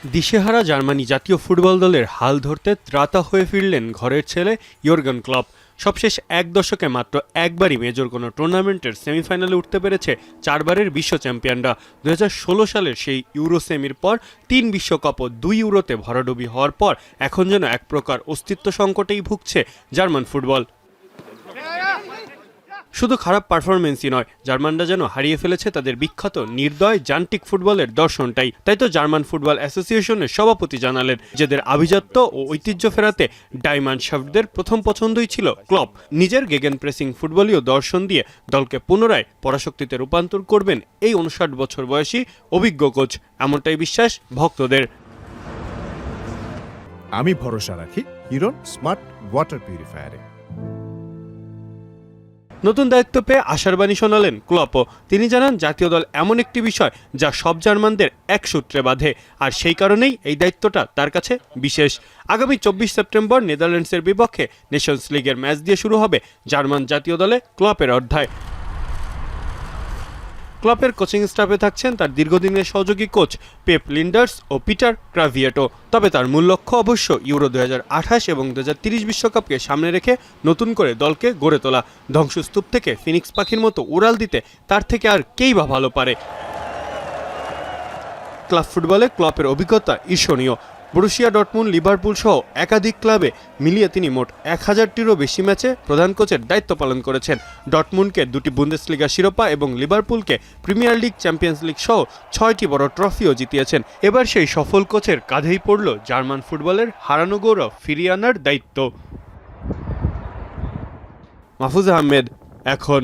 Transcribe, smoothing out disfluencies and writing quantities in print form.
দিশেহারা জার্মানি জাতীয় ফুটবল দলের হাল ধরতে ত্রাতা হয়ে ফিরলেন ঘরের ছেলে ইয়র্গেন ক্লপ। সবশেষ এক দশকে মাত্র একবারই মেজর কোনো টুর্নামেন্টের সেমিফাইনালে উঠতে পেরেছে চারবারের বিশ্ব চ্যাম্পিয়নরা। 2016 সালের সেই ইউরো সেমির পর 3 বিশ্বকাপ ও 2 ইউরোতে ভরাডুবি হওয়ার পর এখন যেন এক প্রকার অস্তিত্ব সংকটেই ভুগছে জার্মান ফুটবল। শুধু খারাপ পারফরমেন্সই নয়, জার্মানরা যেন হারিয়ে ফেলেছে তাদের বিখ্যাত নির্দয় যান্ত্রিক ফুটবলের দর্শনটাই। তাই তো জার্মান ফুটবল অ্যাসোসিয়েশনের সভাপতি জানালেন, যাদের আভিজাত্য ও ঐতিহ্য ফেরাতে ডাইমানশাফটদের প্রথম পছন্দই ছিল ক্লপ। নিজের গেগেন প্রেসিং ফুটবলীয় দর্শন দিয়ে দলকে পুনরায় পরাশক্তিতে রূপান্তর করবেন এই 59 বছর বয়সী অভিজ্ঞ কোচ, এমনটাই বিশ্বাস ভক্তদের। আমি ভরসা রাখি হিরন স্মার্ট ওয়াটার পিউরিফায়ারে। নতুন দায়িত্ব পেয়ে আশার বাণী শোনালেন ক্লপও। তিনি জানান, জাতীয় দল এমন একটি বিষয় যা সব জার্মানদের এক সূত্রে বাঁধে, আর সেই কারণেই এই দায়িত্বটা তার কাছে বিশেষ। আগামী 24 সেপ্টেম্বর নেদারল্যান্ডসের বিপক্ষে নেশনস লিগের ম্যাচ দিয়ে শুরু হবে জার্মান জাতীয় দলে ক্লপের অধ্যায়। ক্লপের কোচিং স্টাফে থাকছেন তার দীর্ঘদিনের সহযোগী কোচ পেপ লিন্ডার্স ও পিটার ক্রাভিয়েটো। তবে তার মূল লক্ষ্য অবশ্য ইউরো 2028 এবং 2030 বিশ্বকাপকে সামনে রেখে নতুন করে দলকে গড়ে তোলা। ধ্বংসস্তূপ থেকে ফিনিক্স পাখির মতো উড়াল দিতে তার থেকে আর কেই বা ভালো পারে। ক্লাব ফুটবলে ক্লপের অভিজ্ঞতা ঈর্ষণীয়। বরুসিয়া ডর্টমুন্ড, লিভারপুল সহ একাধিক ক্লাবে মিলিয়ে তিনি মোট 1000টিরও বেশি ম্যাচে প্রধান কোচের দায়িত্ব পালন করেছেন। ডর্টমুন্ডকে 2টি বুন্দেসলিগা শিরোপা এবং লিভারপুলকে প্রিমিয়ার লিগ, চ্যাম্পিয়ন্স লিগ সহ 6টি বড় ট্রফিও জিতিয়েছেন। এবার সেই সফল কোচের কাঁধেই পড়ল জার্মান ফুটবলের হারানো গৌরব ফিরিয়ে আনার দায়িত্ব। মাহফুজ আহমেদ, এখন।